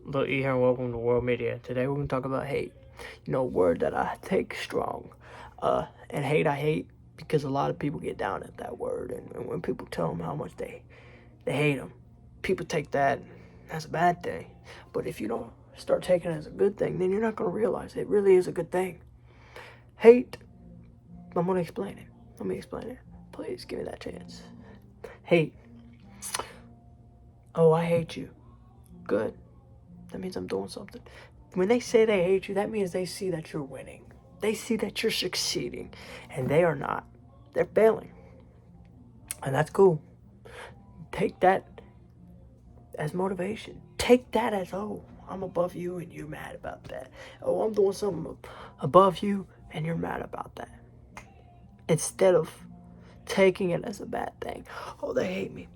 Lil E here and welcome to World Media. Today we're going to talk about hate. A word that I take strong. And hate I hate because a lot of people get down at that word. And when people tell them how much they hate them, people take that as a bad thing. But if you don't start taking it as a good thing, then you're not going to realize it really is a good thing. Hate, I'm going to explain it. Let me explain it. Please give me that chance. Hate. Oh, I hate you. Good. That means I'm doing something. When they say they hate you, that means they see that you're winning. They see that you're succeeding. And they are not. They're failing. And that's cool. Take that as motivation. Take that as, oh, I'm above you and you're mad about that. Oh, I'm doing something above you and you're mad about that. Instead of taking it as a bad thing. Oh, they hate me.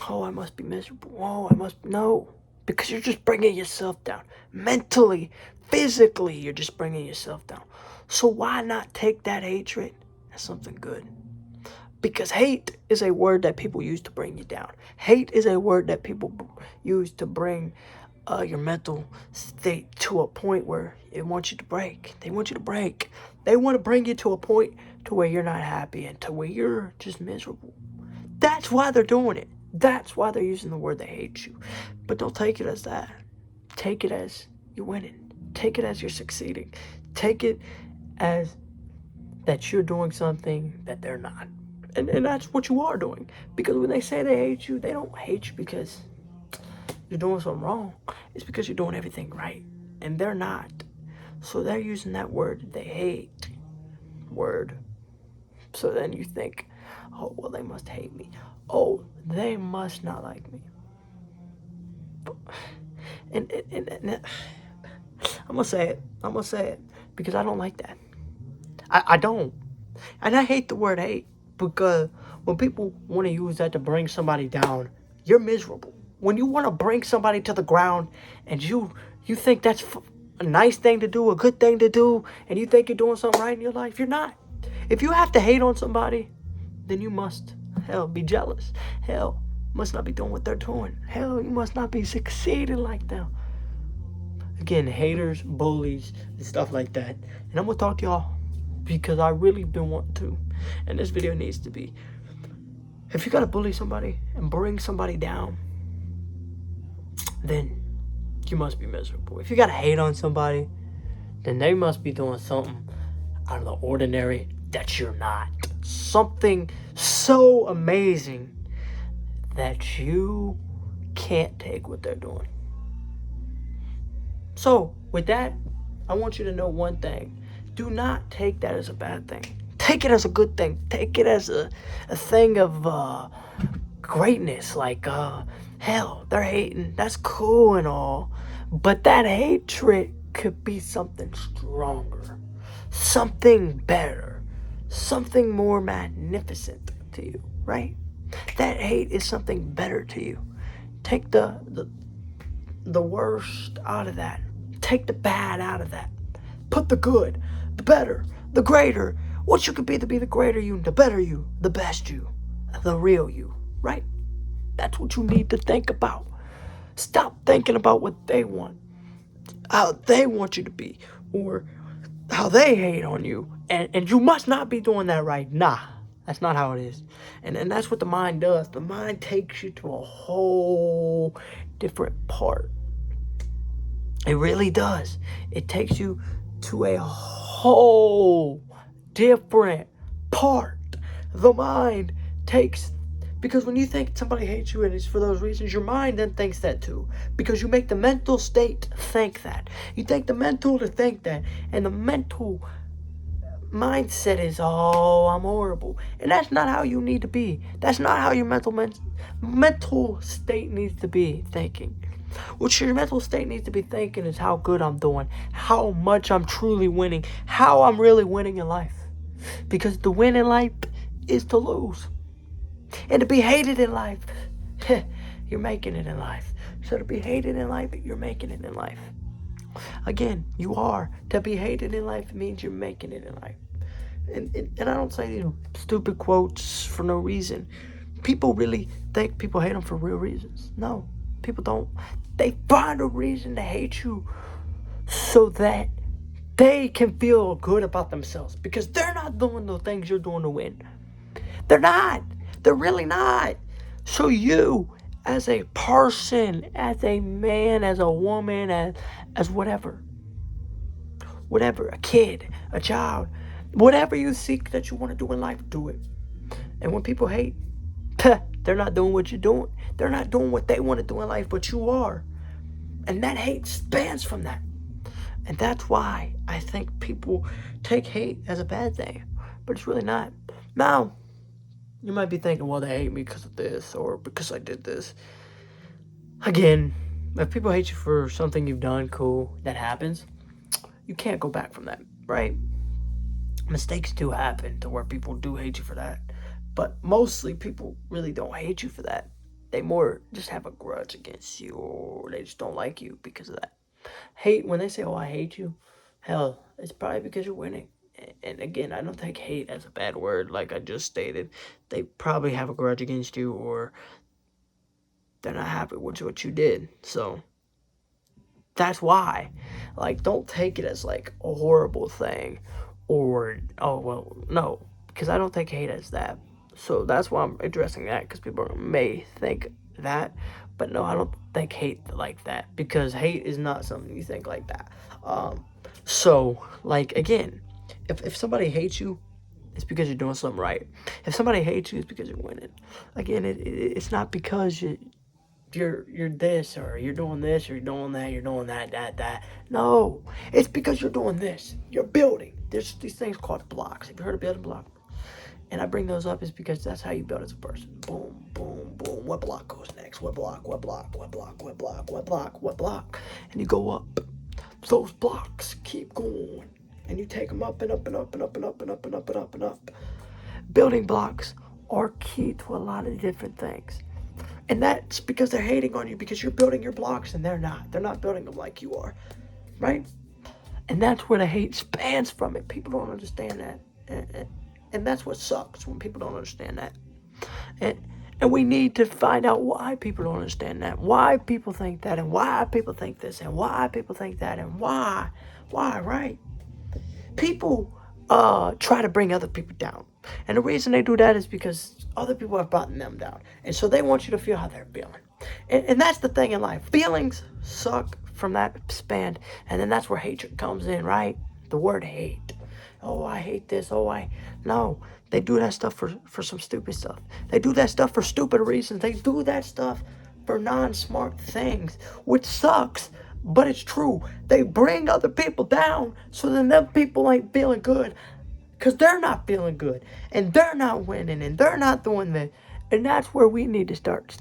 Oh, I must be miserable. Oh, I must... No. Because you're just bringing yourself down. Mentally, physically, you're just bringing yourself down. So why not take that hatred as something good? Because hate is a word that people use to bring you down. Hate is a word that people use to bring your mental state to a point where it wants you to break. They want you to break. They want to bring you to a point to where you're not happy and to where you're just miserable. That's why they're doing it. That's why they're using the word they hate you. But don't take it as that. Take it as you're winning. Take it as you're succeeding. Take it as that you're doing something that they're not. And that's what you are doing. Because when they say they hate you, they don't hate you because you're doing something wrong. It's because you're doing everything right. And they're not. So they're using that word, they hate word. So then you think, oh, well, they must hate me. Oh, they must not like me. And I'm going to say it because I don't like that. I don't. And I hate the word hate because when people want to use that to bring somebody down, you're miserable. When you want to bring somebody to the ground and you think that's a nice thing to do, a good thing to do, and you think you're doing something right in your life, you're not. If you have to hate on somebody, then you must, hell, be jealous. Hell, must not be doing what they're doing. Hell, you must not be succeeding like them. Again, haters, bullies, and stuff like that. And I'm going to talk to y'all because I really been wanting to. And this video needs to be. If you got to bully somebody and bring somebody down, then you must be miserable. If you got to hate on somebody, then they must be doing something out of the ordinary that you're not. Something so amazing that you can't take what they're doing. So, with that, I want you to know one thing. Do not take that as a bad thing. Take it as a good thing. Take it as a thing of greatness. Like, hell, they're hating. That's cool and all. But that hatred could be something stronger. Something better. Something more magnificent to you, right? That hate is something better to you. Take the worst out of that. Take the bad out of that. Put the good, the better, the greater. What you could be to be the greater you, the better you, the best you, the real you, right? That's what you need to think about. Stop thinking about what they want, how they want you to be, or how they hate on you. And you must not be doing that right. Nah, that's not how it is. And that's what the mind does. The mind takes you to a whole different part. It really does. It takes you to a whole different part. The mind takes... Because when you think somebody hates you and it's for those reasons, your mind then thinks that too. Because you make the mental state think that. You take the mental to think that. And the mental mindset is, oh, I'm horrible. And that's not how you need to be. That's not how your mental state needs to be thinking. What your mental state needs to be thinking is how good I'm doing, how much I'm truly winning, how I'm really winning in life. Because to win in life is to lose. And to be hated in life, you're making it in life. So to be hated in life, you're making it in life. Again, you are. To be hated in life means you're making it in life. And I don't say these stupid quotes for no reason. People really think people hate them for real reasons. No. People don't. They find a reason to hate you so that they can feel good about themselves because they're not doing the things you're doing to win. They're not. They're really not. So you, as a person, as a man, as a woman, as whatever, a kid, a child, whatever you seek that you want to do in life, do it. And when people hate, they're not doing what you're doing. They're not doing what they want to do in life, but you are. And that hate spans from that. And that's why I think people take hate as a bad thing, but it's really not. Now, you might be thinking, well, they hate me because of this or because I did this. Again, if people hate you for something you've done, cool, that happens. You can't go back from that, right? Mistakes do happen to where people do hate you for that. But mostly people really don't hate you for that. They more just have a grudge against you or they just don't like you because of that. Hate, when they say, oh, I hate you, hell, it's probably because you're winning. And again, I don't take hate as a bad word like I just stated. They probably have a grudge against you or they're not happy with what you did. So that's why. Like, don't take it as like a horrible thing or, oh, well, no, because I don't take hate as that. So that's why I'm addressing that, because people may think that. But no, I don't think hate like that, because hate is not something you think like that. So, like, again, if somebody hates you, it's because you're doing something right. If somebody hates you, it's because you're winning. Again, it's not because you're this or you're doing this or you're doing that, you're doing that. No, it's because you're doing this. You're building. There's these things called blocks. Have you heard of building blocks? And I bring those up is because that's how you build as a person. Boom, boom, boom. What block goes next? What block? What block? What block? What block? What block? What block? And you go up. Those blocks keep going. And you take them up and up and up and up and up and up and up and up and up. Building blocks are key to a lot of different things. And that's because they're hating on you because you're building your blocks and they're not. They're not building them like you are. Right? And that's where the hate spans from it. People don't understand that. And that's what sucks, when people don't understand that. And we need to find out why people don't understand that. Why people think that, and why people think this, and why people think that, and why, right? People try to bring other people down. And the reason they do that is because other people have brought them down. And so they want you to feel how they're feeling. And that's the thing in life. Feelings suck from that span. And then that's where hatred comes in, right? The word hate. Oh, I hate this. No. They do that stuff for some stupid stuff. They do that stuff for stupid reasons. They do that stuff for non-smart things, which sucks, but it's true. They bring other people down so then them people ain't feeling good because they're not feeling good and they're not winning and they're not doing this. And that's where we need to start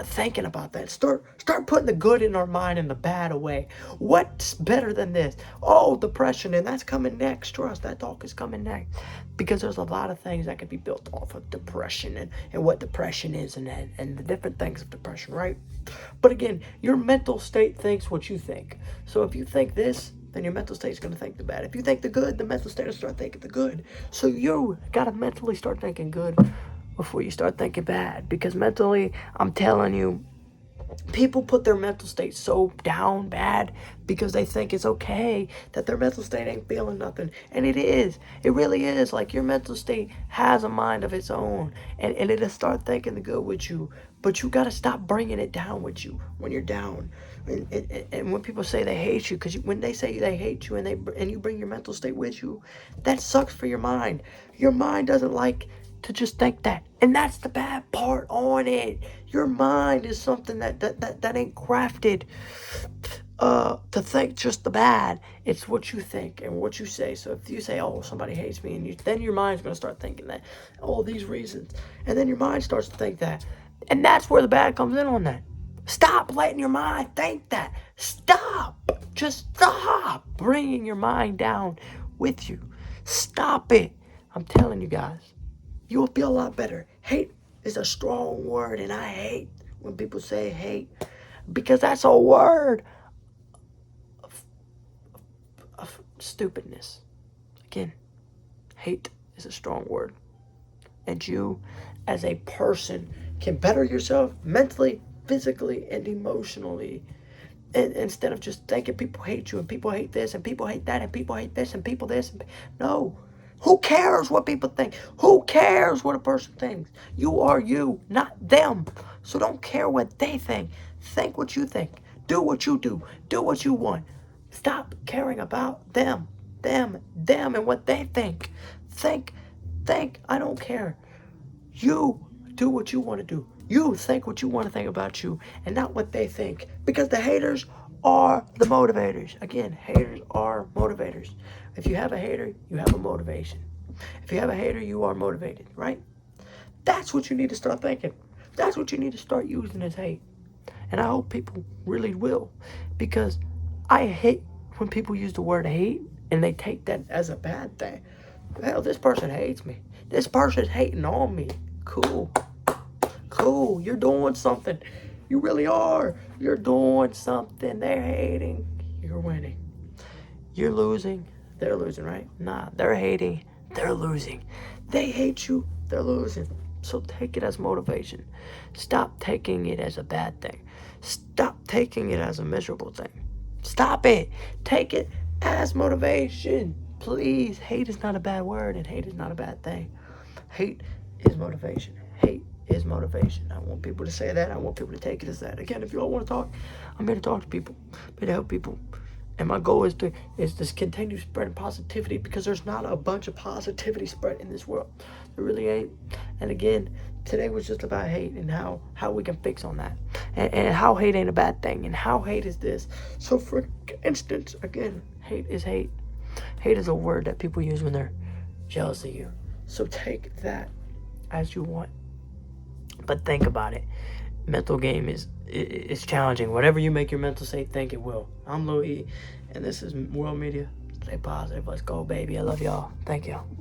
thinking about that. Start putting the good in our mind and the bad away. What's better than this? Oh, depression, and that's coming next. Trust, that talk is coming next. Because there's a lot of things that can be built off of depression and what depression is and the different things of depression, right? But again, your mental state thinks what you think. So if you think this, then your mental state is going to think the bad. If you think the good, the mental state will start thinking the good. So you got to mentally start thinking good before you start thinking bad. Because mentally, I'm telling you, people put their mental state so down bad because they think it's okay that their mental state ain't feeling nothing. And it is. It really is. Like, your mental state has a mind of its own. And it'll start thinking the good with you. But you got to stop bringing it down with you when you're down. And when people say they hate you, because when they say they hate you and you bring your mental state with you, that sucks for your mind. Your mind doesn't like to just think that. And that's the bad part on it. Your mind is something that ain't crafted to think just the bad. It's what you think and what you say. So if you say, oh, somebody hates me, and then your mind's going to start thinking that, all these reasons. And then your mind starts to think that. And that's where the bad comes in on that. Stop letting your mind think that. Stop. Just stop bringing your mind down with you. Stop it. I'm telling you guys. You will feel a lot better. Hate is a strong word, and I hate when people say hate, because that's a word of stupidness. Again, hate is a strong word. And you, as a person, can better yourself mentally, physically and emotionally. And instead of just thinking people hate you and people hate this and people hate that and people hate this and people this. No. Who cares what people think? Who cares what a person thinks? You are you, not them. So don't care what they think. Think what you think. Do what you do. Do what you want. Stop caring about them, and what they think. Think, I don't care. You do what you want to do. You think what you want to think about you and not what they think. Because the haters are the motivators. Again, haters are motivators. If you have a hater, you have a motivation. If you have a hater, you are motivated, right? That's what you need to start thinking. That's what you need to start using as hate. And I hope people really will. Because I hate when people use the word hate and they take that as a bad thing. Hell, this person hates me. This person's hating on me. Cool. You're doing something. You really are. You're doing something. They're hating. You're winning. You're losing. They're losing, right? Nah, they're hating. They're losing. They hate you. They're losing. So take it as motivation. Stop taking it as a bad thing. Stop taking it as a miserable thing. Stop it. Take it as motivation. Please. Hate is not a bad word, and hate is not a bad thing. Hate is motivation. Hate is motivation. I want people to say that. I want people to take it as that. Again, if you all want to talk, I'm here to talk to people. I'm here to help people. And my goal is to continue spreading positivity, because there's not a bunch of positivity spread in this world. There really ain't. And again, today was just about hate and how we can fix on that. And how hate ain't a bad thing. And how hate is this. So for instance, again, hate is hate. Hate is a word that people use when they're jealous of you. So take that as you want. But think about it. Mental game is challenging. Whatever you make your mental state think, it will. I'm Lil E, and this is World Media. Stay positive. Let's go, baby. I love y'all. Thank you.